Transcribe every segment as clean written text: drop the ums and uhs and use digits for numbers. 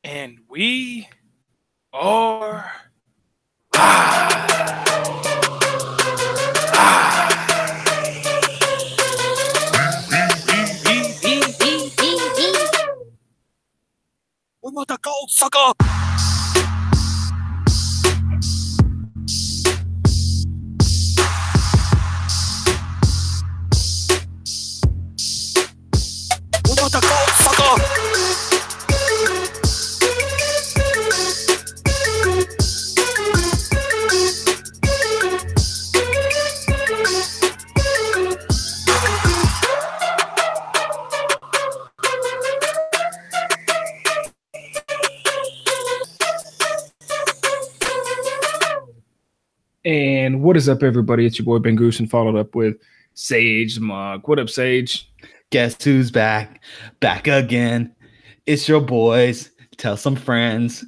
And we are live. We want the gold, sucker. We want the gold, sucker. And what is up, everybody? It's your boy Ben Goose, and followed up with Sage Mug. What up, Sage? Guess who's back? Back again. It's your boys. Tell some friends.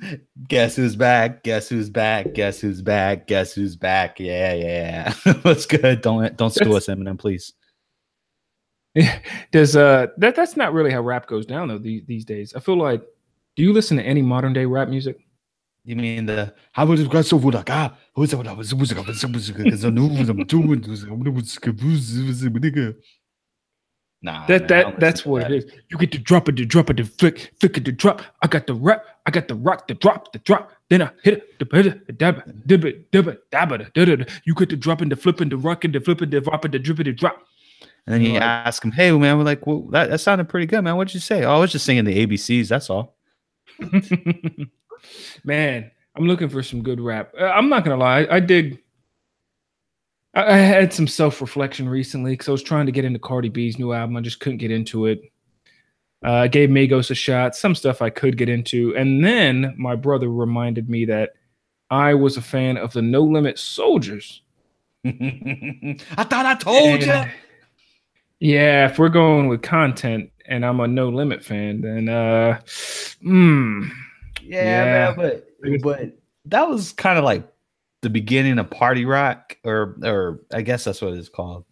Guess who's back? Guess who's back? Guess who's back? Guess who's back? Yeah. What's good? Don't sue us, Eminem, please. Does that's not really how rap goes down though these days. I feel like, do you listen to any modern day rap music? You mean the how would it go so good? Nah, that's what it is. You get to drop it, the flick it, the drop. I got the rap, I got the rock, the drop. Then I hit it, the dab it. You get to drop in the flipping, the rocking, the flipping, the dropping, the dripping, the drop. And then you ask him, "Hey, man," we're like, "Well, that sounded pretty good, man. What'd you say?" "Oh, I was just singing the ABCs. That's all." Man, I'm looking for some good rap. I'm not gonna lie, I had some self-reflection recently because I was trying to get into Cardi B's new album. I just couldn't get into it. I gave Migos a shot. Some stuff I could get into. And then my brother reminded me that I was a fan of the No Limit Soldiers. I thought I told you. Yeah, if we're going with content and I'm a No Limit fan, then man, but that was kind of like the beginning of party rock, or I guess that's what it's called.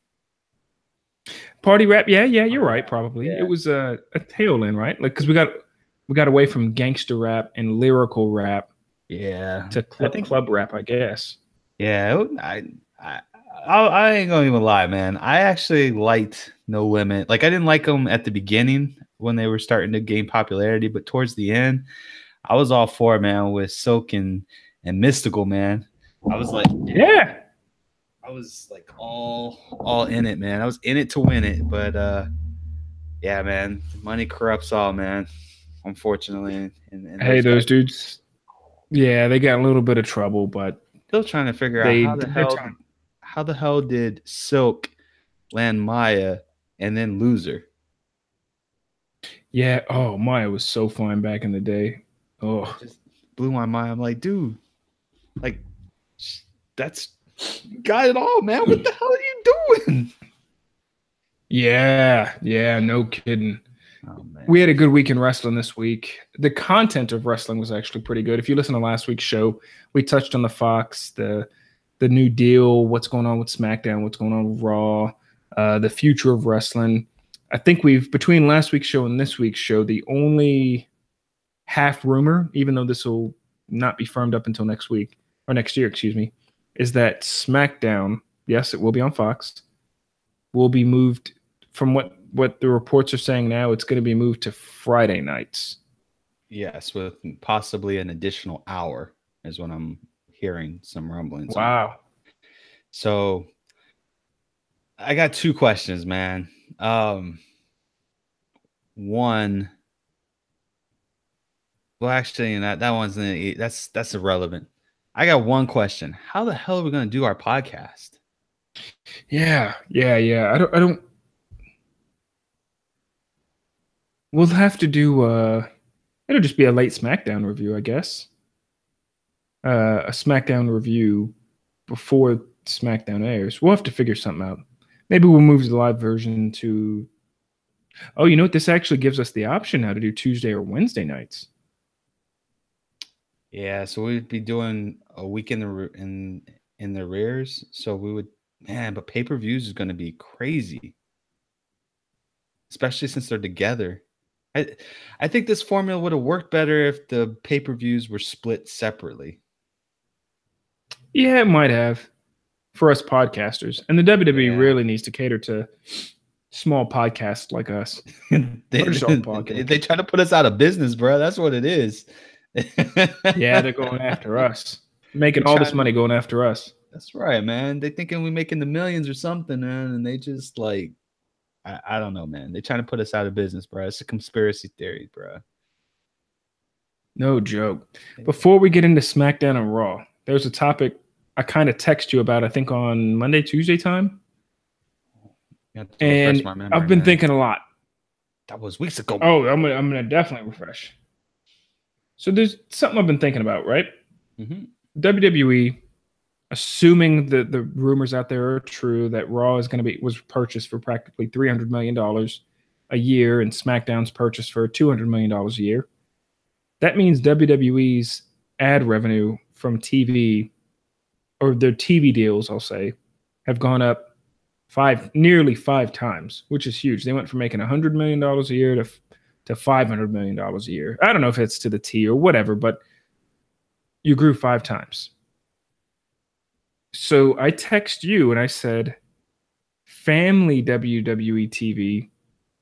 Party rap, yeah, you're right. Probably it was a tail end, right? Like because we got away from gangster rap and lyrical rap, to club rap, I guess. Yeah, I ain't gonna even lie, man. I actually liked No Limit. Like I didn't like them at the beginning when they were starting to gain popularity, but towards the end, I was all for it, man, with Silk and Mystical, man. I was like, yeah. I was like all in it, man. I was in it to win it, but yeah, man, money corrupts all, man. Unfortunately, and hey, those dudes, yeah, they got a little bit of trouble, but still trying to figure out how the hell did Silk land Maya and then lose her? Yeah. Oh, Maya was so fine back in the day. Oh, it just blew my mind. I'm like, dude, like that's got it all, man. What the hell are you doing? Yeah, no kidding. Oh, man. We had a good week in wrestling this week. The content of wrestling was actually pretty good. If you listen to last week's show, we touched on the Fox, the new deal, what's going on with SmackDown, what's going on with Raw, the future of wrestling. I think between last week's show and this week's show, the only half rumor, even though this will not be firmed up until next week or next year, excuse me, is that SmackDown, yes, it will be on Fox, will be moved from what the reports are saying now. It's going to be moved to Friday nights. Yes, with possibly an additional hour is what I'm hearing some rumblings. Wow. So I got two questions, man. One, well, actually, that one's that's irrelevant. I got one question. How the hell are we going to do our podcast? Yeah. I don't. We'll have to do. It'll just be a late SmackDown review, I guess. A SmackDown review before SmackDown airs. We'll have to figure something out. Maybe we'll move the live version to. Oh, you know what? This actually gives us the option now to do Tuesday or Wednesday nights. Yeah, so we'd be doing a week in the rears. So we would, man, but pay-per-views is going to be crazy, especially since they're together I think this formula would have worked better if the pay-per-views were split separately. Yeah, it might have for us podcasters. And the WWE really needs to cater to small podcasts like us. They try to put us out of business, bro. That's what it is. Yeah, they're going after us. Making all this money going after us. That's right, man. They thinking we making the millions or something, man. And they just like, I don't know, man. They're trying to put us out of business, bro. It's a conspiracy theory, bro. No joke. Before we get into SmackDown and Raw, there's a topic I kind of text you about, I think on Monday, Tuesday time. And I've been thinking a lot. That was weeks ago. Oh, I'm gonna definitely refresh. So there's something I've been thinking about, right? Mm-hmm. WWE, assuming that the rumors out there are true, that Raw was purchased for practically $300 million a year, and SmackDown's purchased for $200 million a year. That means WWE's ad revenue from TV, or their TV deals, I'll say, have gone up nearly five times, which is huge. They went from making $100 million a year to $500 million a year. I don't know if it's to the T or whatever, but you grew 5 times. So I text you and I said, family WWE TV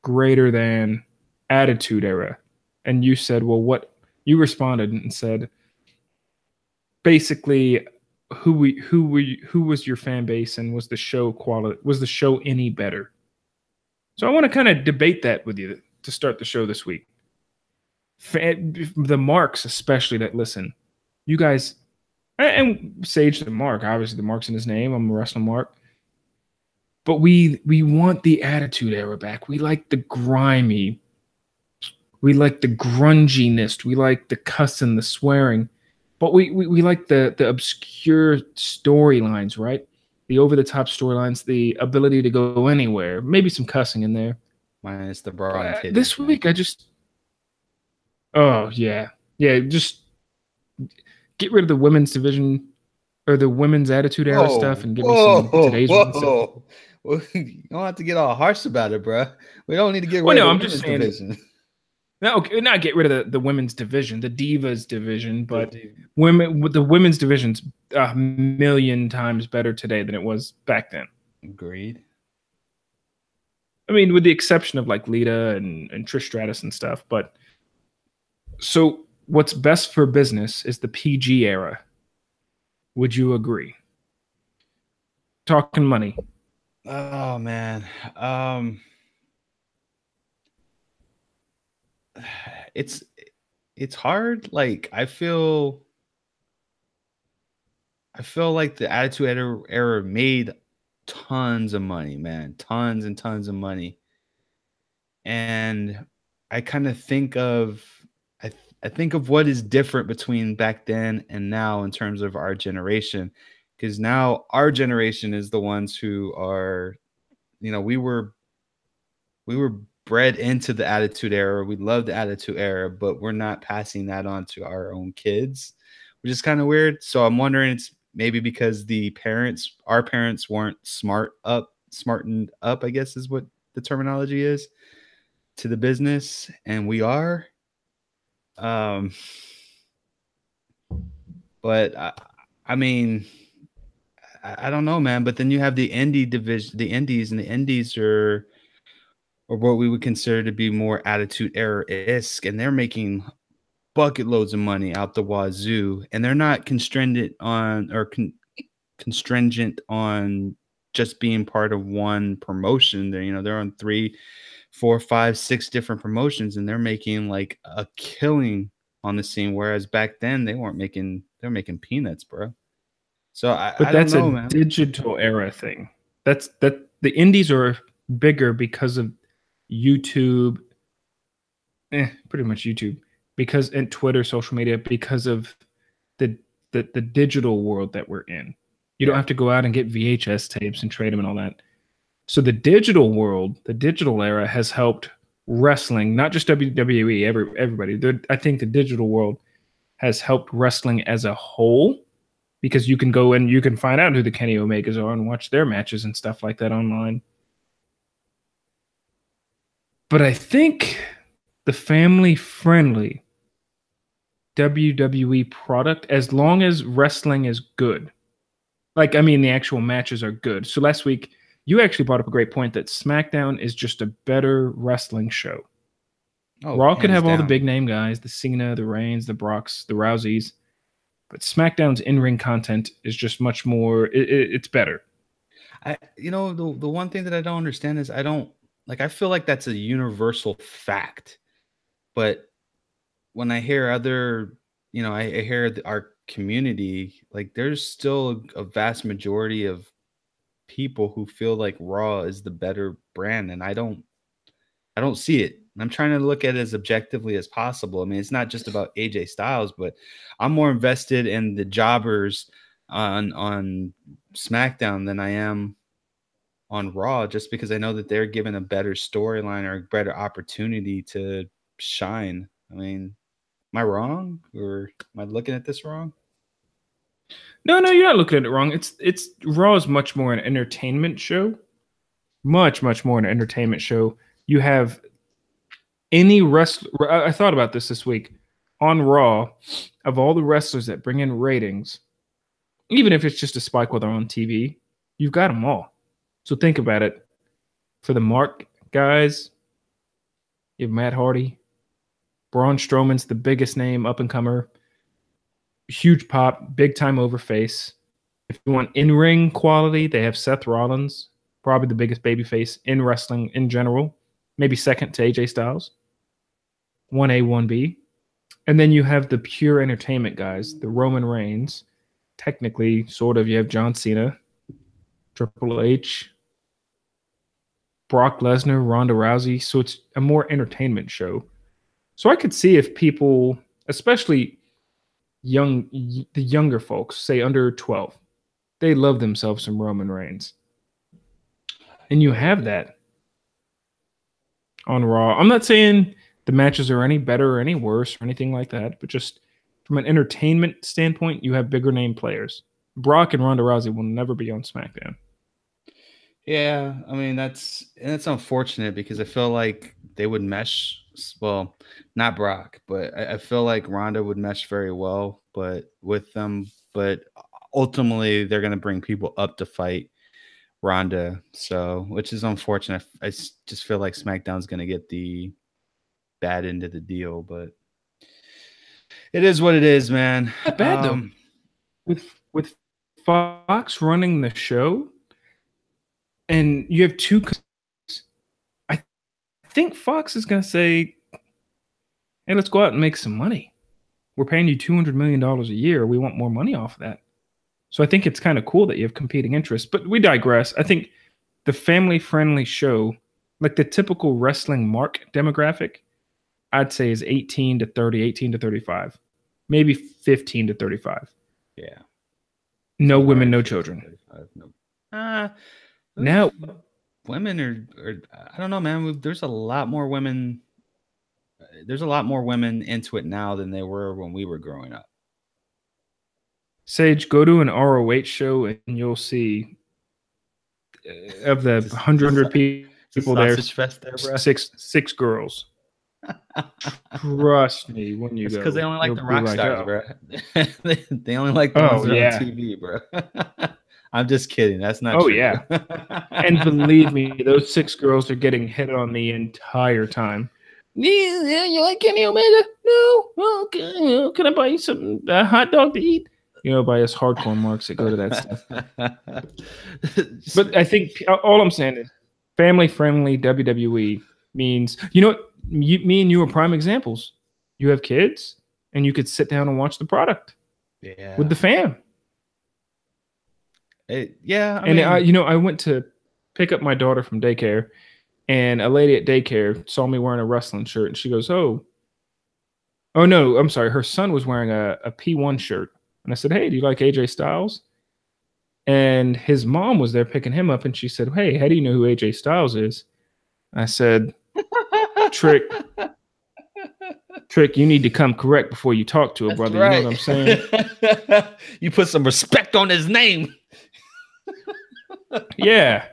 greater than Attitude Era. And you said, well, what? You responded and said, basically, who was your fan base, and was the show quality? Was the show any better? So I want to kind of debate that with you to start the show this week. The marks, especially that listen, you guys, and Sage the Mark, obviously the Mark's in his name. I'm a wrestling Mark, but we want the Attitude Era back. We like the grimy. We like the grunginess. We like the cussing, the swearing. But we like the obscure storylines, right? The over-the-top storylines, the ability to go anywhere. Maybe some cussing in there. Minus the bra and titties. This week, I just... Oh, yeah. Yeah, just get rid of the women's division or the women's Attitude Era stuff and give me some today's stuff. Well, you don't have to get all harsh about it, bro. We don't need to get rid of the women's division. No, not get rid of the women's division, the Divas division, but the women's division's a million times better today than it was back then. Agreed. I mean, with the exception of like Lita and Trish Stratus and stuff. But so what's best for business is the PG era. Would you agree? Talking money. Oh, man. It's hard. Like I feel like the Attitude Era made tons of money, man. Tons and tons of money. And I kind of think of I think of what is different between back then and now in terms of our generation. Because now our generation is the ones who are, we were bred into the Attitude Era. We love the Attitude Era, but we're not passing that on to our own kids, which is kind of weird. So I'm wondering, it's maybe because our parents weren't smartened up, I guess is what the terminology is, to the business, and we are. But I mean, I don't know, man. But then you have the indie division, the indies, and the indies are what we would consider to be more Attitude Era-esque, and they're making bucket loads of money out the wazoo, and they're not constringent on just being part of one promotion. They're on 3, 4, 5, 6 different promotions, and they're making like a killing on the scene. Whereas back then they're making peanuts, bro. So I that's don't know, a man. Digital era thing. That the indies are bigger because of YouTube, pretty much YouTube, and Twitter, social media, because of the digital world that we're in. You don't have to go out and get VHS tapes and trade them and all that. So the digital world, the digital era has helped wrestling, not just WWE, everybody. I think the digital world has helped wrestling as a whole, because you can go and you can find out who the Kenny Omegas are and watch their matches and stuff like that online. But I think the family-friendly WWE product, as long as wrestling is good. Like, I mean, the actual matches are good. So last week, you actually brought up a great point that SmackDown is just a better wrestling show. Oh, Raw could hands have all the down. big name guys, the Cena, the Reigns, the Brocks, the Rouseys, but SmackDown's in-ring content is just much more. It's better. The one thing that I don't understand is I feel like that's a universal fact, but when I hear other, I hear our community, like there's still a vast majority of people who feel like Raw is the better brand, and I don't see it. I'm trying to look at it as objectively as possible. I mean, it's not just about AJ Styles, but I'm more invested in the jobbers on SmackDown than I am on Raw, just because I know that they're given a better storyline or a better opportunity to shine. I mean, am I wrong, or am I looking at this wrong? No, you're not looking at it wrong. It's Raw is much more an entertainment show. Much more an entertainment show. You have any wrestler. I thought about this week. On Raw, of all the wrestlers that bring in ratings, even if it's just a spike while they're on TV, you've got them all. So think about it. For the Mark guys, you have Matt Hardy. Braun Strowman's the biggest name, up-and-comer. Huge pop, big-time over face. If you want in-ring quality, they have Seth Rollins, probably the biggest babyface in wrestling in general. Maybe second to AJ Styles. 1A, 1B. And then you have the pure entertainment guys, the Roman Reigns. Technically, sort of, you have John Cena, Triple H, Brock Lesnar, Ronda Rousey. So it's a more entertainment show. So I could see if people, especially the younger folks, say under 12, they love themselves some Roman Reigns. And you have that on Raw. I'm not saying the matches are any better or any worse or anything like that, but just from an entertainment standpoint, you have bigger name players. Brock and Ronda Rousey will never be on SmackDown. Yeah, I mean that's unfortunate because I feel like they would mesh. Well, not Brock, but I feel like Ronda would mesh very well, but with them. But ultimately, they're going to bring people up to fight Ronda, so which is unfortunate. I just feel like SmackDown's going to get the bad end of the deal, but it is what it is, man. Not bad though. With Fox running the show. And you have two. I think Fox is going to say, hey, let's go out and make some money. We're paying you $200 million a year. We want more money off of that. So I think it's kind of cool that you have competing interests. But we digress. I think the family-friendly show, like the typical wrestling mark demographic, I'd say is 18 to 30, 18 to 35. Maybe 15 to 35. Yeah. No women, no children. Now, women are I don't know, man. There's a lot more women. There's a lot more women into it now than there were when we were growing up. Sage, go to an ROH show and you'll see of the 100 people there, bro. six girls. Trust me when you go. Because they only like the rock stars, bro. They only like the ones that are on TV, bro. I'm just kidding. That's not true. Yeah. And believe me, those 6 girls are getting hit on the entire time. Yeah, you like Kenny Omega? No. Okay. Can I buy you some hot dog to eat? By us hardcore marks that go to that stuff. But I think all I'm saying is family-friendly WWE means, me and you are prime examples. You have kids, and you could sit down and watch the product with the fam. I went to pick up my daughter from daycare, and a lady at daycare saw me wearing a wrestling shirt, and she goes, oh no, I'm sorry. Her son was wearing a P1 shirt. And I said, hey, do you like AJ Styles? And his mom was there picking him up, and she said, hey, how do you know who AJ Styles is? I said, Trick, you need to come correct before you talk to her, brother. Right. You know what I'm saying? You put some respect on his name. Yeah.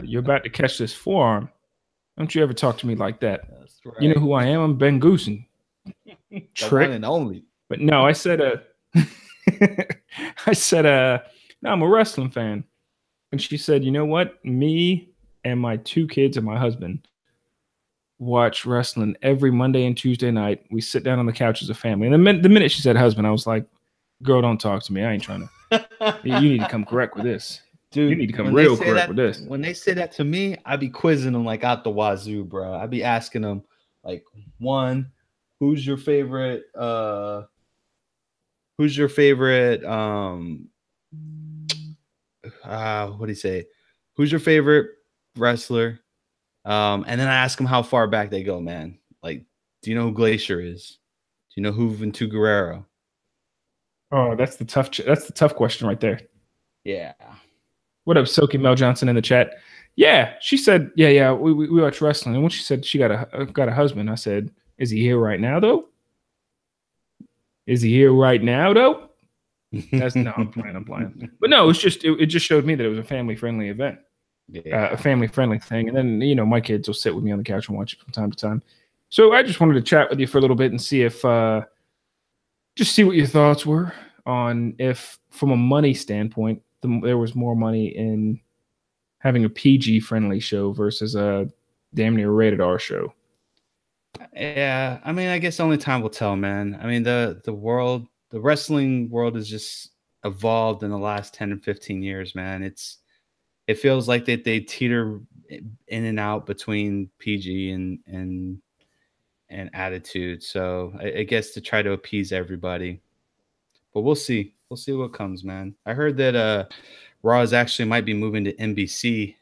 You're about to catch this forearm. Don't you ever talk to me like that. That's You know who I am? I'm Ben Goosen. The Trick. one and only. But no, I said no, I'm a wrestling fan. And she said, you know what? Me and my 2 kids and my husband watch wrestling every Monday and Tuesday night. We sit down on the couch as a family. And the minute she said husband, I was like, girl, don't talk to me. I ain't trying to. You need to come correct with this. Dude, you need to come real correct with this. When they say that to me, I be quizzing them like out the wazoo, bro. I be asking them like, one, who's your favorite what do you say? Who's your favorite wrestler? And then I ask them how far back they go, man. Like, do you know who Glacier is? Do you know who Ventu Guerrero? Oh, that's the tough question right there. Yeah. What up, Silky Mel Johnson in the chat? Yeah, she said, yeah, we watch wrestling. And when she said she got a husband, I said, is he here right now though? Is he here right now though? I'm playing. But no, it just showed me that it was a family friendly event, a family friendly thing. And then my kids will sit with me on the couch and watch it from time to time. So I just wanted to chat with you for a little bit and see if just see what your thoughts were on if, from a money standpoint, there was more money in having a PG friendly show versus a damn near rated R show. Yeah, I mean, I guess only time will tell, man. I mean, the wrestling world has just evolved in the last 10 and 15 years, man. It feels like they teeter in and out between PG and attitude. So I guess to try to appease everybody. But we'll see. We'll see what comes, man. I heard that Raw actually might be moving to NBC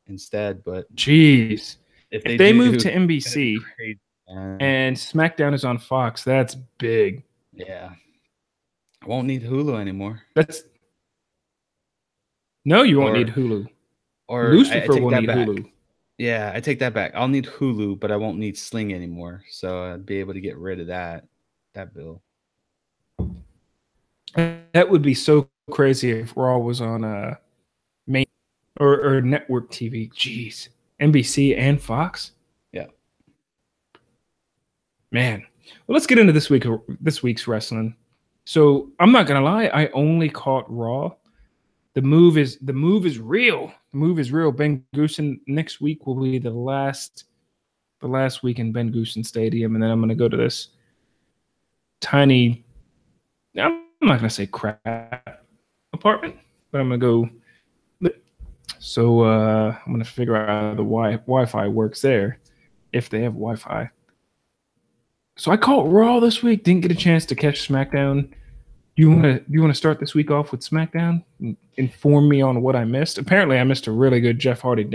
instead, but jeez. If they move to NBC and SmackDown is on Fox, that's big. Yeah. I won't need Hulu anymore. No, you won't need Hulu. Or Lucifer will need Hulu. Yeah, I take that back. I'll need Hulu, but I won't need Sling anymore. So I'd be able to get rid of that bill. That would be so crazy if Raw was on main or network TV. Jeez. NBC and Fox? Yeah. Man. Well, let's get into this week's wrestling. So I'm not gonna lie, I only caught Raw. The move is real. The move is real. Ben Goosen next week will be the last week in Ben Goosen Stadium, and then I'm gonna go to this tiny, I'm not gonna say crap apartment, but I'm gonna go. So I'm gonna figure out how the Wi-Fi works there, if they have Wi-Fi. So I caught Raw this week. Didn't get a chance to catch SmackDown. Do you want to start this week off with SmackDown? Inform me on what I missed. Apparently, I missed a really good Jeff Hardy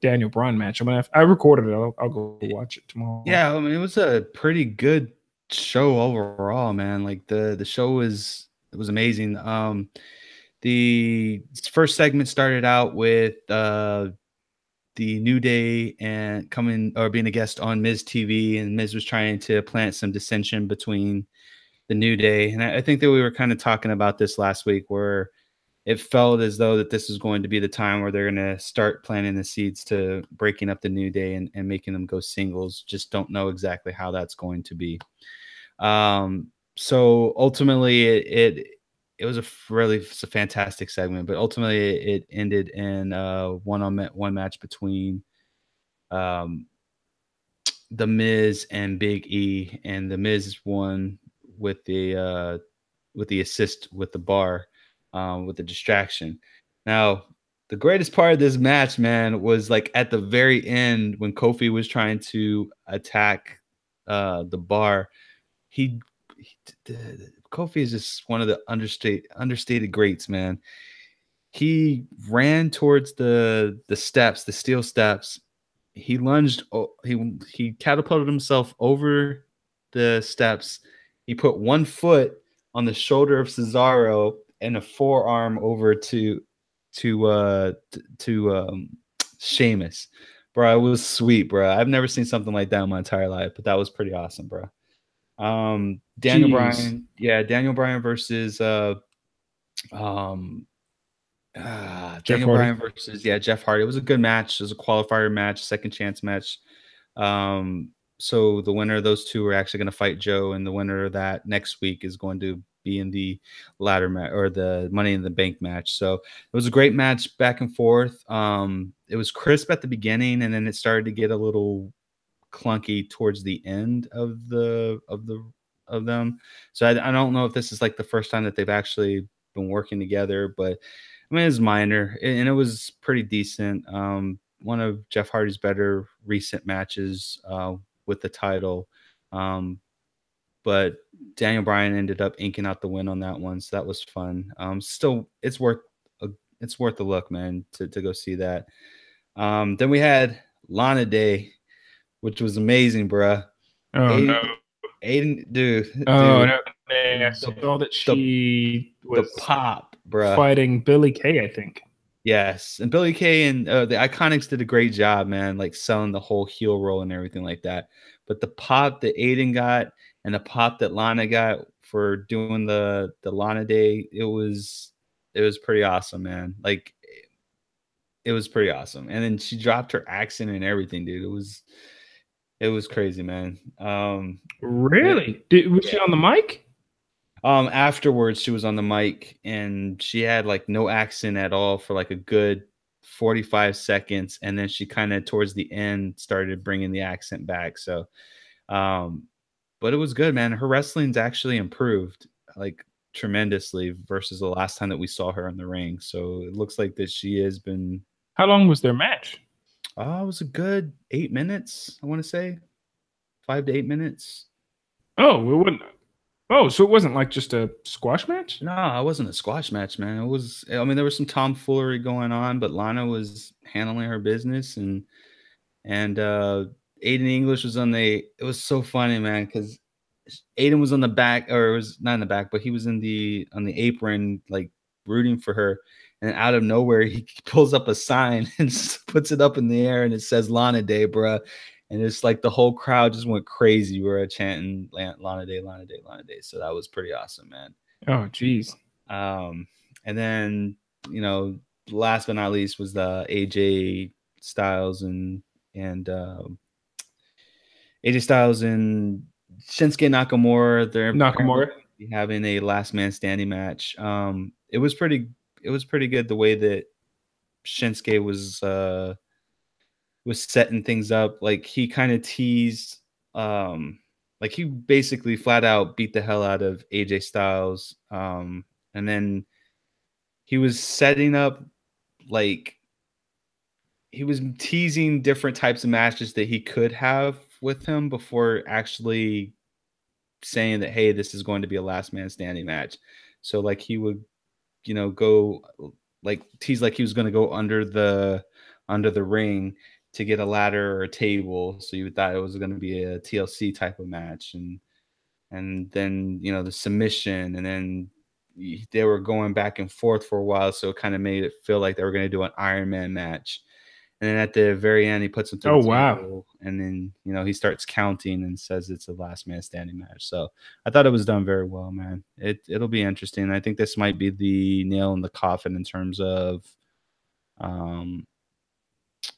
Daniel Bryan match. I recorded it. I'll go watch it tomorrow. Yeah, I mean, it was a pretty good show overall, man. Like the show was amazing. The first segment started out with the New Day and being a guest on Miz TV, and Miz was trying to plant some dissension between the New Day. And I think that we were kind of talking about this last week, where it felt as though that this is going to be the time where they're going to start planting the seeds to breaking up the New Day and making them go singles. Just don't know exactly how that's going to be. So ultimately it was a fantastic segment, but ultimately it ended in one match between the Miz and Big E, and the Miz won with the assist with the bar, with the distraction. Now, the greatest part of this match, man, was like at the very end when Kofi was trying to attack the bar. Kofi is just one of the understated greats, man. He ran towards the steps, the steel steps. He lunged. He catapulted himself over the steps. He put one foot on the shoulder of Cesaro and a forearm over to Sheamus. Bro, it was sweet, bro. I've never seen something like that in my entire life, but that was pretty awesome, bro. Daniel Bryan versus Daniel Bryan versus Jeff Hardy. It was a good match. It was a qualifier match, second chance match. So the winner of those two are actually going to fight Joe, and the winner of that next week is going to be in the ladder match or the Money in the Bank match. So it was a great match back and forth. It was crisp at the beginning, and then it started to get a little clunky towards the end of them. So I don't know if this is like the first time that they've actually been working together, but I mean, it's minor and it was pretty decent. One of Jeff Hardy's better recent matches with the title. But Daniel Bryan ended up inking out the win on that one, so that was fun. Still, it's worth a look, man, to go see that. Then we had Lana Day, which was amazing, bruh. Oh no, Aiden, dude. Oh no, man. I saw that she was the pop, bruh. fighting Billy Kay, I think. Yes, and Billy Kay and the Iconics did a great job, man, like selling the whole heel role and everything like that. But the pop that Aiden got and the pop that Lana got for doing the Lana Day, it was pretty awesome, man. Like it was pretty awesome. And then she dropped her accent and everything, dude. It was crazy, man. Really? Was she on the mic? Afterwards, she was on the mic and she had like no accent at all for like a good 45 seconds. And then she kind of towards the end started bringing the accent back. So, but it was good, man. Her wrestling's actually improved like tremendously versus the last time that we saw her in the ring. So it looks like that she has been. How long was their match? It was a good 8 minutes, I want to say. 5 to 8 minutes. Oh, it wouldn't. Oh, so it wasn't like just a squash match? No, it wasn't a squash match, man. It was, I mean, there was some tomfoolery going on, but Lana was handling her business and Aiden English was it was so funny, man, because Aiden was on the back, or it was not in the back, but he was on the apron, like rooting for her. And out of nowhere, he pulls up a sign and puts it up in the air and it says Lana Day, bruh. And it's like the whole crowd just went crazy. We were chanting Lana Day, Lana Day, Lana Day. So that was pretty awesome, man. Oh, geez. And then, last but not least was the AJ Styles and AJ Styles and Shinsuke Nakamura. They're having a last man standing match. It was pretty good the way that Shinsuke was setting things up. Like he kind of teased, like he basically flat out beat the hell out of AJ Styles. And then he was setting up, like he was teasing different types of matches that he could have with him before actually saying that, hey, this is going to be a last man standing match. So like he would, go like tease like he was going to go under the ring to get a ladder or a table. So you thought it was going to be a TLC type of match. And then, the submission, and then they were going back and forth for a while. So it kind of made it feel like they were going to do an Iron Man match. And then at the very end, he puts him to the table, wow. And then, he starts counting and says it's a last man standing match. So I thought it was done very well, man. It'll be interesting. I think this might be the nail in the coffin in terms of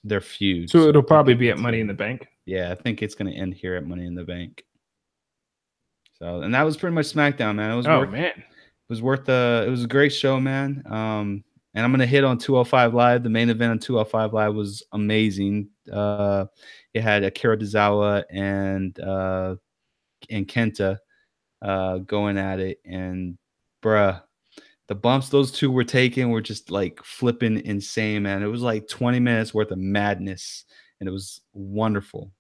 their feud. So it'll probably be at Money in the Bank. Yeah, I think it's going to end here at Money in the Bank. So, and that was pretty much SmackDown, man. It was it was a great show, man. And I'm going to hit on 205 Live. The main event on 205 Live was amazing. It had Akira Tozawa and Kenta going at it. And, bruh, the bumps those two were taking were just like flipping insane, man. It was like 20 minutes worth of madness, and it was wonderful.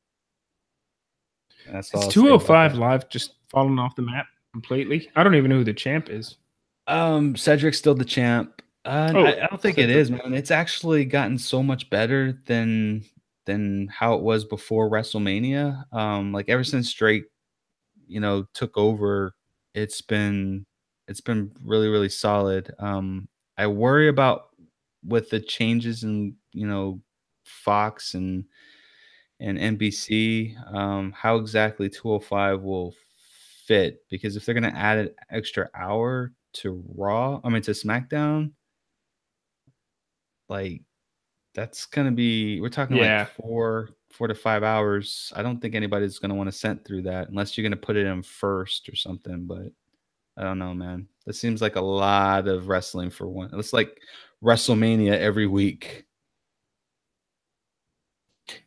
That's all. 205 Live just fallen off the map completely. I don't even know who the champ is. Cedric's still the champ. I don't think it is, man. It's actually gotten so much better than how it was before WrestleMania. Like ever since Drake, took over, it's been really, really solid. I worry about with the changes in, Fox and NBC, how exactly 205 will fit, because if they're going to add an extra hour to SmackDown, like that's gonna be, we're talking like 4 to 5 hours. I don't think anybody's gonna want to sit through that unless you're gonna put it in first or something. But I don't know, man. That seems like a lot of wrestling for one. It's like WrestleMania every week.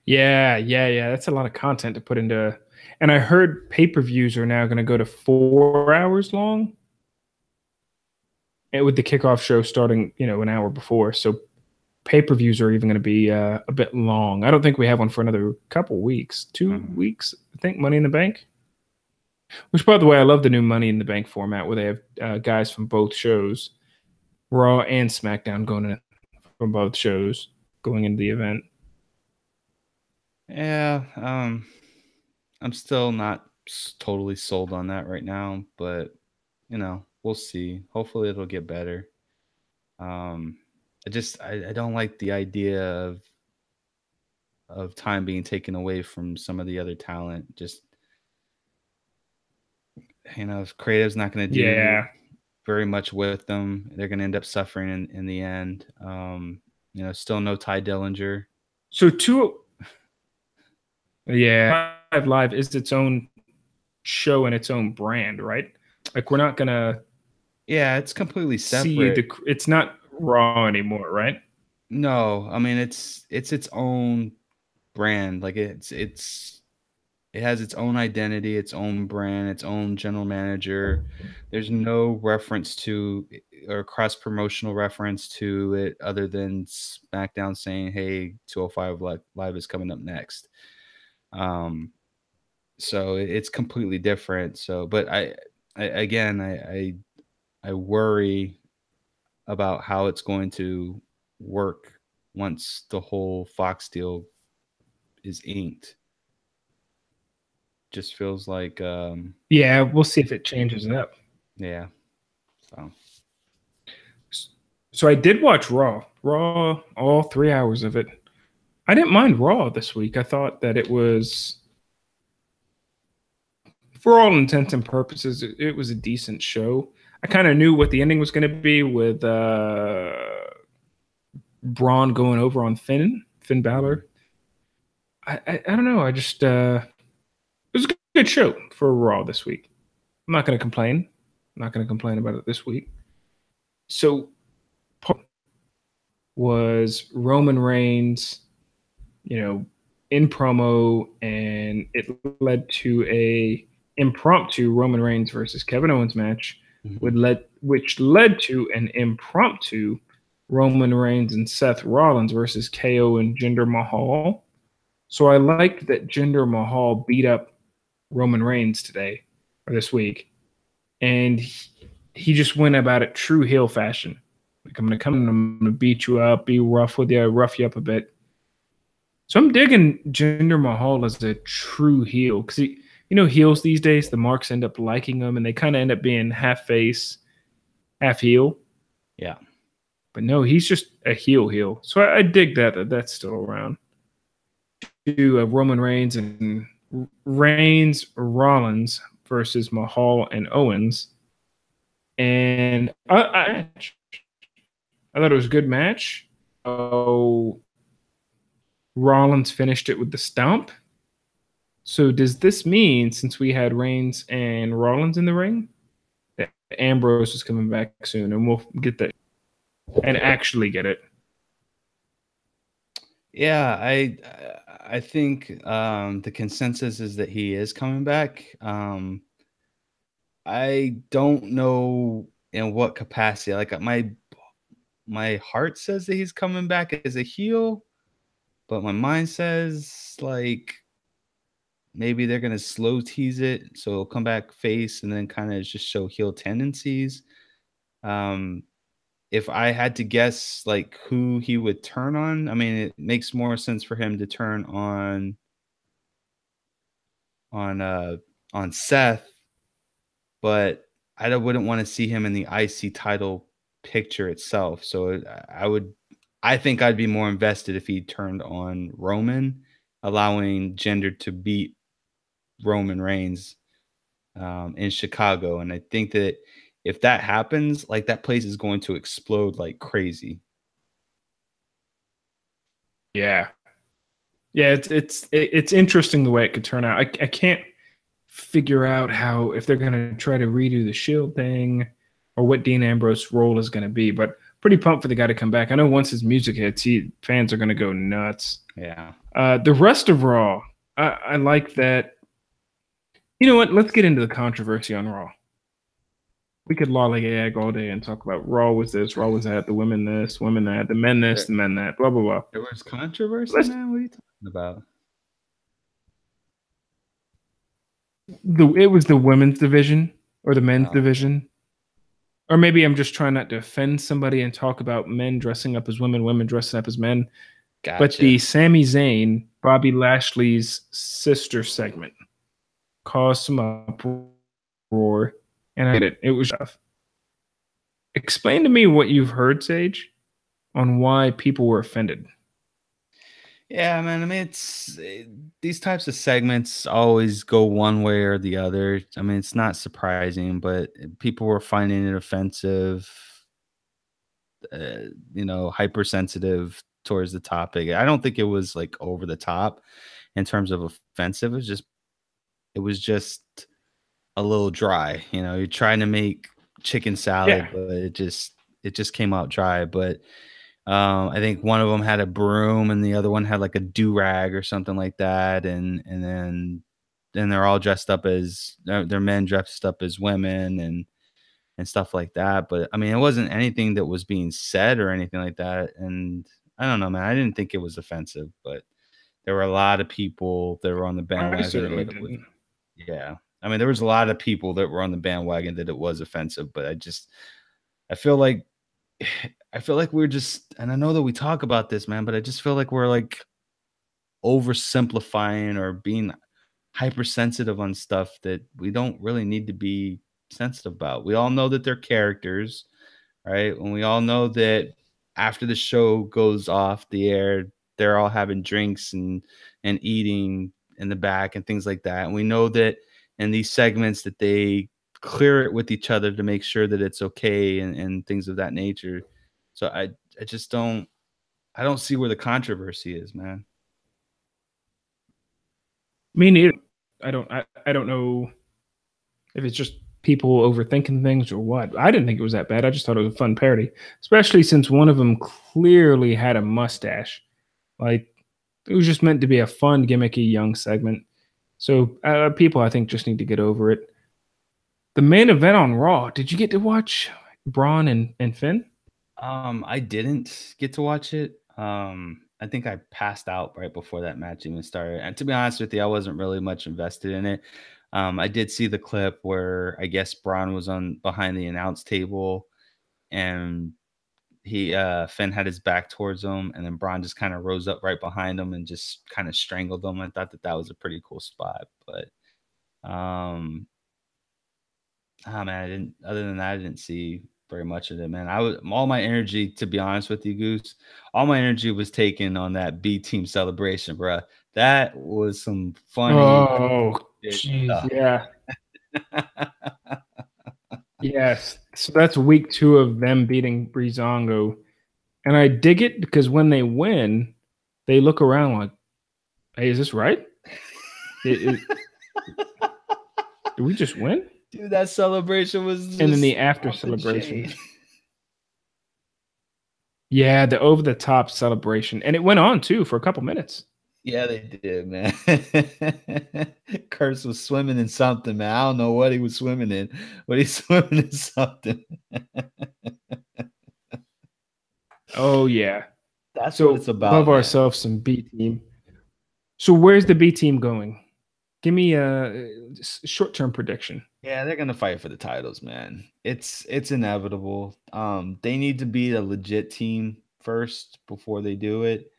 Yeah. That's a lot of content to put into. And I heard pay-per-views are now going to go to 4 hours long, and with the kickoff show starting, an hour before. So pay-per-views are even going to be a bit long. I don't think we have one for another couple weeks, 2 weeks. I think Money in the Bank. Which, by the way, I love the new Money in the Bank format where they have guys from both shows, Raw and SmackDown, going in from both shows going into the event. Yeah, I'm still not totally sold on that right now, but we'll see. Hopefully, it'll get better. I don't like the idea of time being taken away from some of the other talent. Just if creative's not going to do very much with them, they're going to end up suffering in the end. Still no Ty Dillinger. So Live is its own show and its own brand, right? Like we're not gonna. Yeah, it's completely separate. It's not Raw anymore, right? No, I mean it's its own brand. Like it has its own identity, its own brand, its own general manager. There's no reference to or cross promotional reference to it other than SmackDown saying, "Hey, 205 Live is coming up next." So it's completely different. So, but I worry about how it's going to work once the whole Fox deal is inked. Just feels like we'll see if it changes up. Yeah. So I did watch Raw all 3 hours of it. I didn't mind Raw this week. I thought that it was, for all intents and purposes, it was a decent show. I kind of knew what the ending was going to be with Braun going over on Finn Balor. I don't know. I just it was a good show for Raw this week. I'm not going to complain. I'm not going to complain about it this week. So was Roman Reigns, in promo, and it led to a impromptu Roman Reigns versus Kevin Owens match, which led to an impromptu Roman Reigns and Seth Rollins versus KO and Jinder Mahal. So I liked that Jinder Mahal beat up Roman Reigns today or this week, and he just went about it true heel fashion. Like, I'm going to come and I'm going to beat you up, be rough with you, rough you up a bit. So I'm digging Jinder Mahal as a true heel because heels these days, the marks end up liking them and they kind of end up being half face, half heel. Yeah. But no, he's just a heel. So I dig that's still around. To Roman Reigns and Rollins versus Mahal and Owens. And I thought it was a good match. Oh, Rollins finished it with the stomp. So does this mean, since we had Reigns and Rollins in the ring, that Ambrose is coming back soon and we'll get that and actually get it? Yeah, I think the consensus is that he is coming back. I don't know in what capacity. Like my heart says that he's coming back as a heel, but my mind says like maybe they're gonna slow tease it so he'll come back face and then kind of just show heel tendencies. If I had to guess like who he would turn on, I mean it makes more sense for him to turn on Seth, but I wouldn't want to see him in the IC title picture itself. So I think I'd be more invested if he turned on Roman, allowing Jinder to beat Roman Reigns in Chicago. And I think that if that happens, like that place is going to explode like crazy. Yeah. Yeah, it's interesting the way it could turn out. I can't figure out how if they're gonna try to redo the Shield thing or what Dean Ambrose's role is gonna be, but pretty pumped for the guy to come back. I know once his music hits, fans are gonna go nuts. Yeah. The rest of Raw, I like that. You know what? Let's get into the controversy on Raw. We could lollygag all day and talk about Raw was this, Raw was that, the women this, women that, the men this, the men that, blah blah blah. There was controversy, man. What are you talking about? It was the women's division or the men's division. Or maybe I'm just trying not to offend somebody and talk about men dressing up as women, women dressing up as men. Gotcha. But the Sami Zayn, Bobby Lashley's sister segment caused some uproar, and I get it. It was tough. Explain to me what you've heard, Sage, on why people were offended. Yeah, man. I mean, these types of segments always go one way or the other. I mean, it's not surprising, but people were finding it offensive, hypersensitive towards the topic. I don't think it was like over the top in terms of offensive. It was just a little dry. You're trying to make chicken salad, but it just came out dry. But I think one of them had a broom and the other one had like a do-rag or something like that. And then they're all dressed up as they're men dressed up as women and stuff like that. But I mean, it wasn't anything that was being said or anything like that. And I don't know, man, I didn't think it was offensive, but there were a lot of people that were on the bandwagon. I certainly didn't. Yeah. I mean, there was a lot of people that were on the bandwagon that it was offensive, but I feel like we're just, and I know that we talk about this, man, but I just feel like we're like oversimplifying or being hypersensitive on stuff that we don't really need to be sensitive about. We all know that they're characters, right? And we all know that after the show goes off the air, they're all having drinks and eating in the back and things like that. And we know that in these segments that they clear it with each other to make sure that it's okay and things of that nature. So I don't see where the controversy is, man. Me neither. I don't know if it's just people overthinking things or what. I didn't think it was that bad. I just thought it was a fun parody, especially since one of them clearly had a mustache. Like, it was just meant to be a fun, gimmicky, young segment. So people, I think, just need to get over it. The main event on Raw, did you get to watch Braun and Finn? I didn't get to watch it. I think I passed out right before that match even started. And to be honest with you, I wasn't really much invested in it. I did see the clip where I guess Braun was behind the announce table and Finn had his back towards him, and then Braun just kind of rose up right behind him and just kind of strangled him. I thought that was a pretty cool spot, but man, other than that, I didn't see very much of it, man. All my energy, to be honest with you, Goose, all my energy was taken on that B team celebration, bro. That was some funny. Oh, jeez, yeah. Yes. So that's week 2 of them beating Breezango. And I dig it because when they win, they look around like, hey, is this right? Did we just win? Dude, that celebration was just and then the after celebration. Yeah, the over-the-top celebration. And it went on, too, for a couple minutes. Yeah, they did, man. Kurtz was swimming in something, man. I don't know what he was swimming in, but he's swimming in something. Oh, yeah. That's what it's about. Love ourselves some B team. So where's the B team going? Give me a short-term prediction. Yeah, they're gonna fight for the titles, man. It's inevitable. They need to be a legit team first before they do it.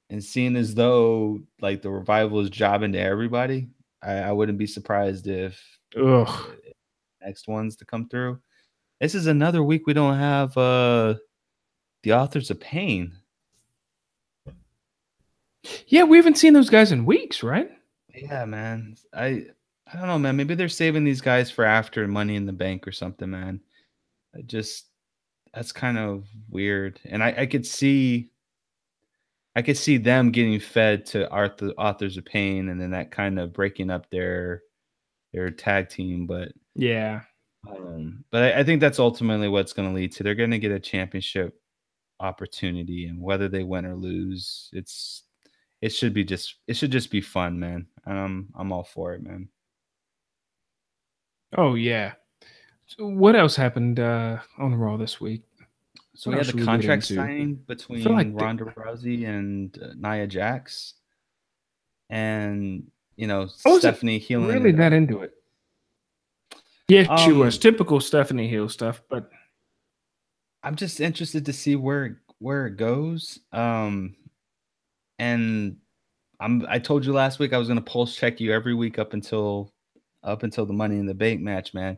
And seeing as though like the Revival is jobbing to everybody, I wouldn't be surprised if next ones to come through. This is another week we don't have the Authors of Pain. Yeah, we haven't seen those guys in weeks, right? Yeah, man. I don't know, man. Maybe they're saving these guys for after Money in the Bank or something, man. That's kind of weird. And I could see I could see them getting fed to Authors of Pain, and then that kind of breaking up their tag team. But Yeah. I think that's ultimately what's going to lead to. They're going to get a championship opportunity, and whether they win or lose, it should just be fun, man. I'm all for it, man. Oh yeah. So what else happened on Raw this week? So What we else had the should we get contract into? signing I between feel like Ronda Rousey and Nia Jax, and I wasn't Stephanie healing really it that up. into it. Yeah, she was typical Stephanie Hill stuff, but I'm just interested to see where it goes. And I told you last week I was going to pulse check you every week up until the Money in the Bank match, man.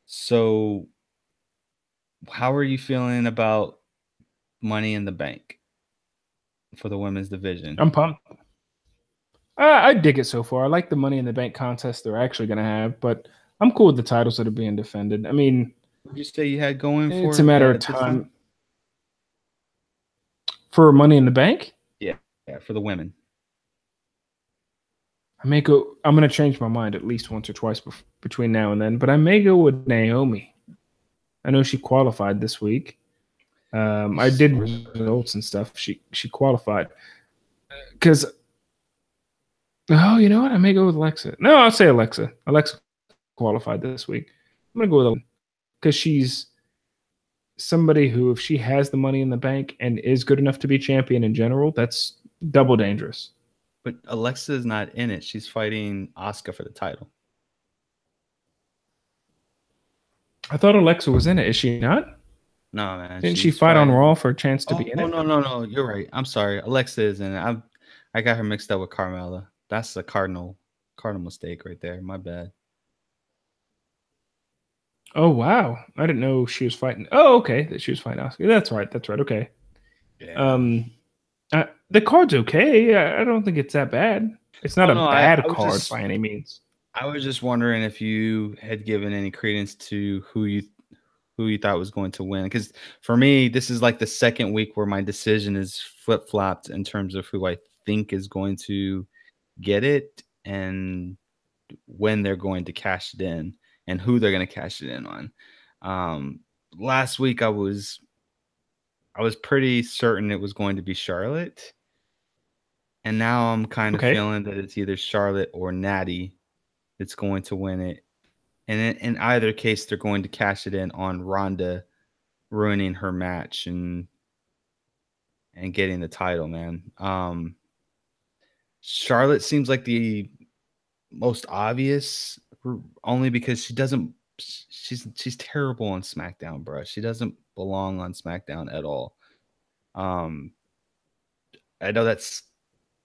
So how are you feeling about Money in the Bank for the women's division? I'm pumped. I dig it so far. I like the Money in the Bank contest they're actually going to have, but I'm cool with the titles that are being defended. I mean, What did you say you had going for it's a matter of time. For Money in the Bank? Yeah, for the women. I'm going to change my mind at least once or twice between now and then, but I may go with Naomi. I know she qualified this week. I did results and stuff. She qualified because. Oh, you know what? I may go with Alexa. No, I'll say Alexa. Alexa qualified this week. I'm gonna go with Alexa because she's somebody who, if she has the Money in the Bank and is good enough to be champion in general, that's double dangerous. But Alexa is not in it. She's fighting Asuka for the title. I thought Alexa was in it. Is she not? No, man. Didn't she fight on Raw for a chance to be in it? Oh, no. You're right. I'm sorry. Alexa is in it. I got her mixed up with Carmella. That's a cardinal mistake right there. My bad. Oh, wow. I didn't know she was fighting. Oh, okay. That she was fighting Asuka. That's right. Okay. Yeah. The card's okay. I don't think it's that bad. It's not a bad card by any means. I was just wondering if you had given any credence to who you thought was going to win. Because for me, this is like the second week where my decision is flip-flopped in terms of who I think is going to get it and when they're going to cash it in and who they're going to cash it in on. Last week I was pretty certain it was going to be Charlotte. And now I'm kind of feeling that it's either Charlotte or Natty that's going to win it. And in either case, they're going to cash it in on Ronda ruining her match and getting the title, man. Charlotte seems like the most obvious, only because she's terrible on SmackDown, bro. She doesn't belong on SmackDown at all. I know that's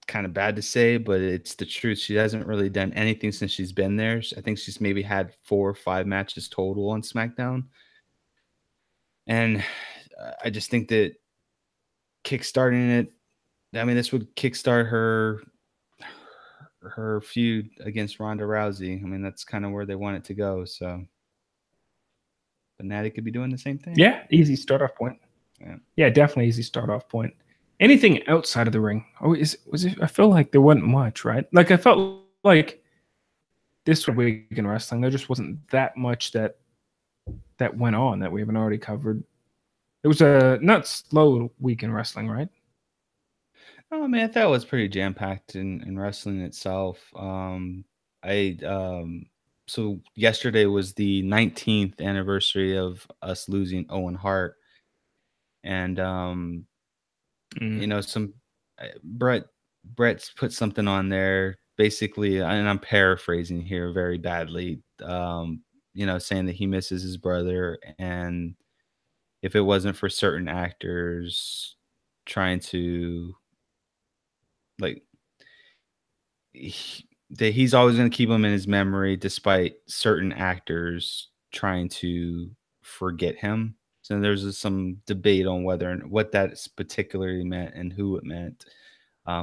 kind of bad to say, but it's the truth. She hasn't really done anything since she's been there. I think she's maybe had 4 or 5 matches total on SmackDown. And I just think that kickstarting it, I mean, this would kickstart her feud against Ronda Rousey. I mean, that's kind of where they want it to go. So, but Natty could be doing the same thing. Yeah, easy start off point. Yeah, definitely easy start off point. Anything outside of the ring? Oh, was it? I feel like there wasn't much, right? Like I felt like this week in wrestling, there just wasn't that much that went on that we haven't already covered. It was a not slow week in wrestling, right? Oh man, I thought it was pretty jam packed in wrestling itself. So yesterday was the 19th anniversary of us losing Owen Hart, and some Brett's put something on there basically, and I'm paraphrasing here very badly. Saying that he misses his brother, and if it wasn't for certain actors trying to that he's always going to keep him in his memory despite certain actors trying to forget him. So there's some debate on whether and what that particularly meant and who it meant,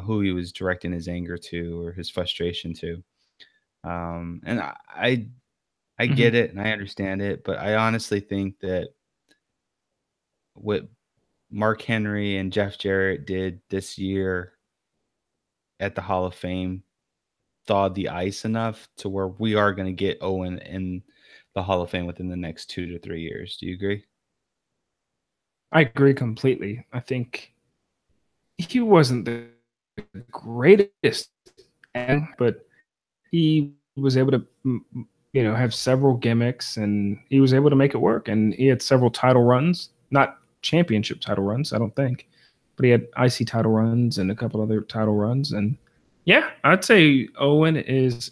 who he was directing his anger to or his frustration to. And I get it and I understand it, but I honestly think that what Mark Henry and Jeff Jarrett did this year at the Hall of Fame thawed the ice enough to where we are going to get Owen in the Hall of Fame within the next 2 to 3 years. Do you agree? I agree completely. I think he wasn't the greatest, but he was able to, have several gimmicks, and he was able to make it work. And he had several title runs, not championship title runs, I don't think, but he had IC title runs and a couple other title runs. And yeah, I'd say Owen is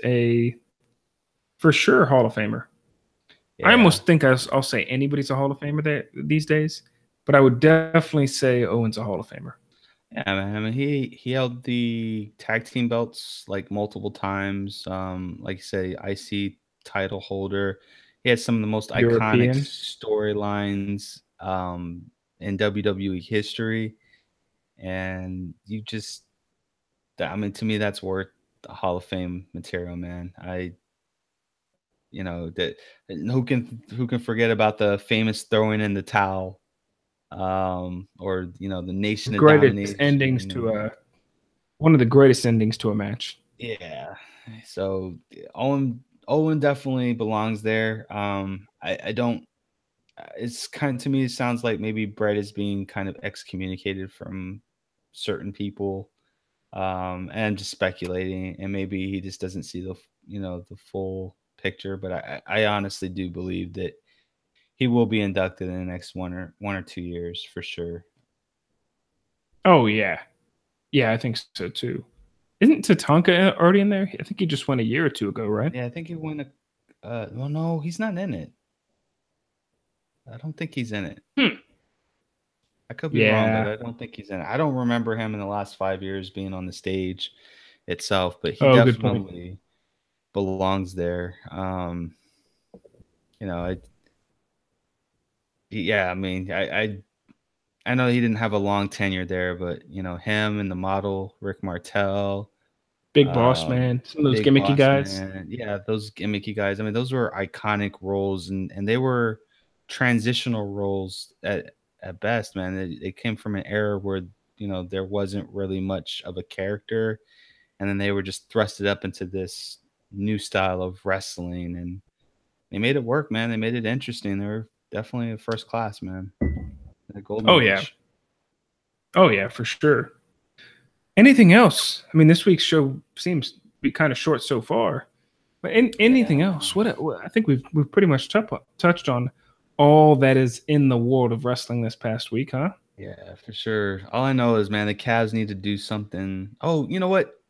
for sure Hall of Famer. Yeah. I almost think I'll say anybody's a Hall of Famer these days, but I would definitely say Owen's a Hall of Famer. Yeah, man. I mean, he held the tag team belts like multiple times. Like you say, IC title holder. He had some of the most iconic storylines in WWE history, and to me, that's worth the Hall of Fame material, man. That who can forget about the famous throwing in the towel, or the Nation of Domination endings to one of the greatest endings to a match. Yeah, so Owen definitely belongs there. I don't. It's kind of, to me, it sounds like maybe Brett is being kind of excommunicated from certain people, and just speculating, and maybe he just doesn't see the full picture. But I honestly do believe that he will be inducted in the next 1 or 2 years for sure. Oh yeah, I think so too. Isn't Tatanka already in there? I think he just went a year or two ago, right? Yeah, I think he went well, no, he's not in it. I don't think he's in it. I could be wrong, but I don't think he's in it. I don't remember him in the last 5 years being on the stage itself, but he definitely belongs there. Yeah, I mean, I know he didn't have a long tenure there, but him and the model Rick Martel, Big Boss Man, some of those gimmicky guys. Man. Yeah, those gimmicky guys. I mean, those were iconic roles, and they were transitional roles at best, man. They came from an era where there wasn't really much of a character, and then they were just thrusted up into this new style of wrestling, and they made it work, man. They made it interesting. They were definitely a first class, man. Age. Oh yeah, for sure. Anything else? I mean, this week's show seems to be kind of short so far. But anything else? What I think we've pretty much touched on all that is in the world of wrestling this past week, huh? Yeah, for sure. All I know is, man, the Cavs need to do something. Oh, you know what?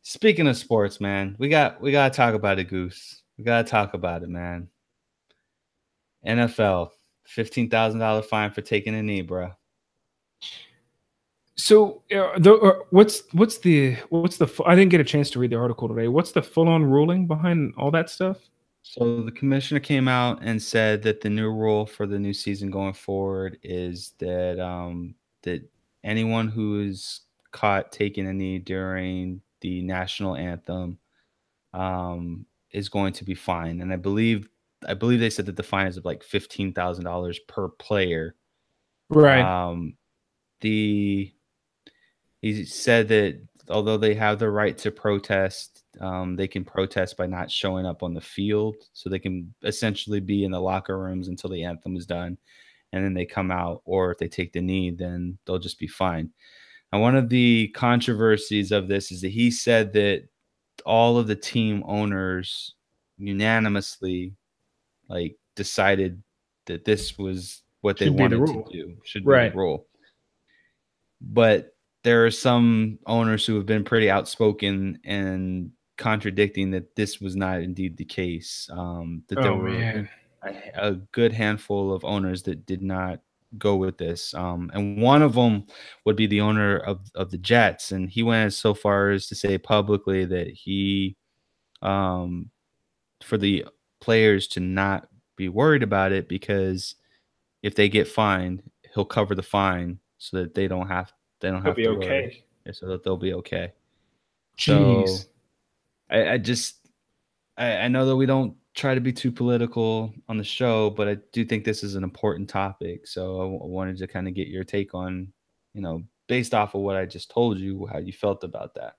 Speaking of sports, man, we gotta talk about it, Goose. We gotta talk about it, man. NFL, $15,000 fine for taking a knee, bro. So, what's the I didn't get a chance to read the article today. What's the full-on ruling behind all that stuff? So the commissioner came out and said that the new rule for the new season going forward is that that anyone who is caught taking a knee during the national anthem is going to be fined. And I believe they said that the fine is of like $15,000 per player. Right. He said that although they have the right to protest, they can protest by not showing up on the field. So they can essentially be in the locker rooms until the anthem is done. And then they come out, or if they take the knee, then they'll just be fine. And one of the controversies of this is that he said that all of the team owners unanimously decided that this was what they wanted to do. Should be the rule. But there are some owners who have been pretty outspoken and contradicting that this was not indeed the case. There were a good handful of owners that did not go with this. And one of them would be the owner of the Jets. And he went so far as to say publicly that he, for the players to not be worried about it, because if they get fined, he'll cover the fine so that they don't have to worry. So that they'll be okay. Jeez. So I know that we don't try to be too political on the show, but I do think this is an important topic. So I wanted to kind of get your take on, based off of what I just told you, how you felt about that.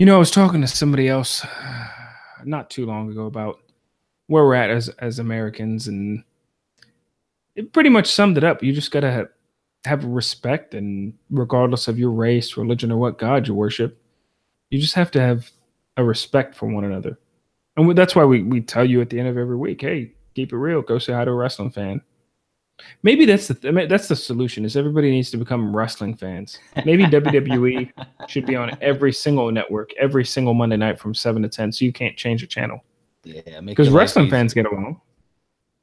I was talking to somebody else not too long ago about where we're at as Americans, and it pretty much summed it up. You just got to have respect, and regardless of your race, religion, or what God you worship, you just have to have a respect for one another. And that's why we tell you at the end of every week, hey, keep it real. Go say hi to a wrestling fan. Maybe that's the solution, is everybody needs to become wrestling fans. Maybe WWE should be on every single network, every single Monday night from 7 to 10, so you can't change a channel. Yeah, because wrestling fans get along.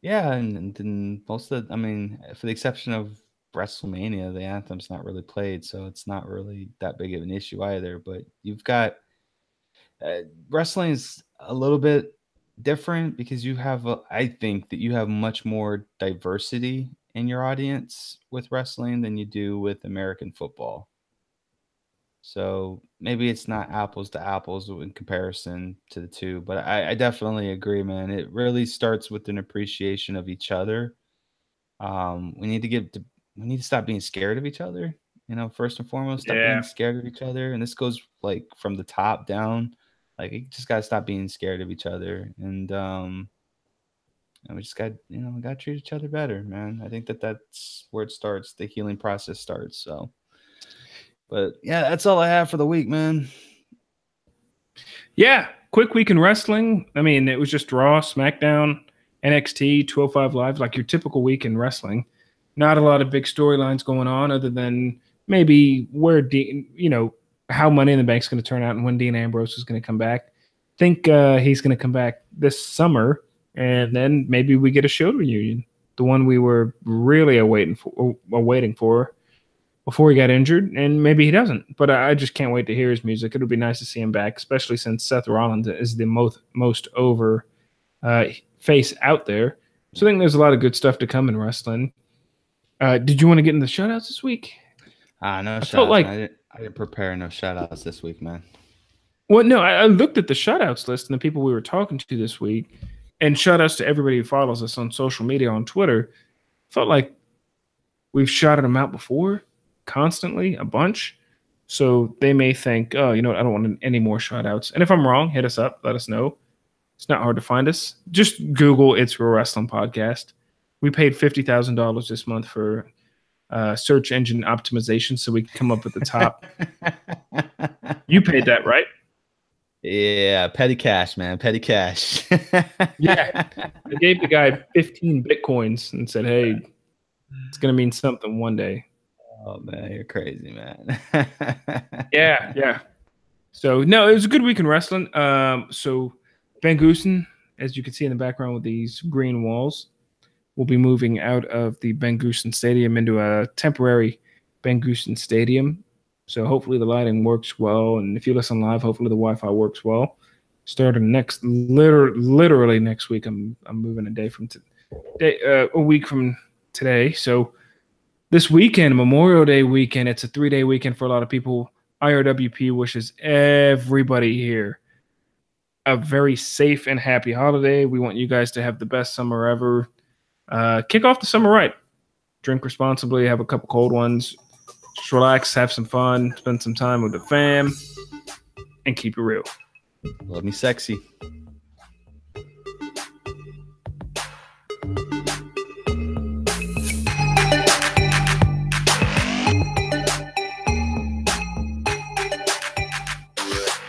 Yeah, and then most of for the exception of WrestleMania, the anthem's not really played, so it's not really that big of an issue either. But you've got wrestling is a little bit different because I think that you have much more diversity in your audience with wrestling than you do with American football. So maybe it's not apples to apples in comparison to the two, but I definitely agree, man. It really starts with an appreciation of each other. We need to stop being scared of each other. First and foremost, stop being scared of each other. And this goes like from the top down. Like, you just gotta stop being scared of each other, and we just got we gotta treat each other better, man. I think that's where it starts. The healing process starts. So, but yeah, that's all I have for the week, man. Yeah, quick week in wrestling. It was just Raw, SmackDown, NXT, 205 Live, like your typical week in wrestling. Not a lot of big storylines going on, other than maybe where how Money in the Bank is going to turn out and when Dean Ambrose is going to come back. Think he's going to come back this summer, and then maybe we get a Shield reunion, the one we were really awaiting for before he got injured, and maybe he doesn't. But I just can't wait to hear his music. It'll be nice to see him back, especially since Seth Rollins is the most over face out there. So I think there's a lot of good stuff to come in wrestling. Did you want to get in the shoutouts this week? No shoutouts. I didn't prepare no shoutouts this week, man. Well, no, I looked at the shoutouts list and the people we were talking to this week, and shoutouts to everybody who follows us on social media, on Twitter. Felt like we've shouted them out before, constantly, a bunch. So they may think, oh, I don't want any more shoutouts. And if I'm wrong, hit us up, let us know. It's not hard to find us. Just Google It's Real Wrestling Podcast. We paid $50,000 this month for search engine optimization so we can come up at the top. You paid that, right? Yeah, petty cash, man. Petty cash. Yeah. I gave the guy 15 Bitcoins and said, hey, it's going to mean something one day. Oh, man, you're crazy, man. Yeah. So, no, it was a good week in wrestling. So, Van Goosen, as you can see in the background with these green walls, will be moving out of the Ben Goosen Stadium into a temporary Ben Goosen Stadium. So hopefully the lighting works well, and if you listen live, hopefully the Wi-Fi works well. Starting literally next week, I'm moving a week from today. So this weekend, Memorial Day weekend, it's a 3-day weekend for a lot of people. IRWP wishes everybody here a very safe and happy holiday. We want you guys to have the best summer ever. Kick off the summer right. Drink responsibly, have a couple cold ones. Just relax, have some fun, spend some time with the fam, and keep it real. Love me sexy.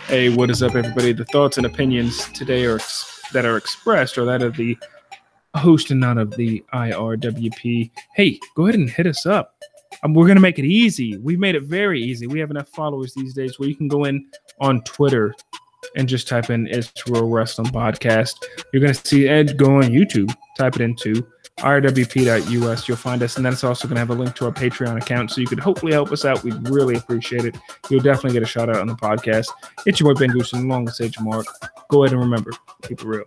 Hey, what is up, everybody? The thoughts and opinions today that are expressed are that of the host and not of the IRWP. Hey, go ahead and hit us up. We're going to make it easy. We've made it very easy. We have enough followers these days where you can go in on Twitter and just type in It's Real Wrestling Podcast. You're going to see Ed go on YouTube. Type it into irwp.us. You'll find us, and then it's also going to have a link to our Patreon account, so you could hopefully help us out. We'd really appreciate it. You'll definitely get a shout out on the podcast. It's your boy Ben Goosen, along with Sage Mark. Go ahead and remember, keep it real.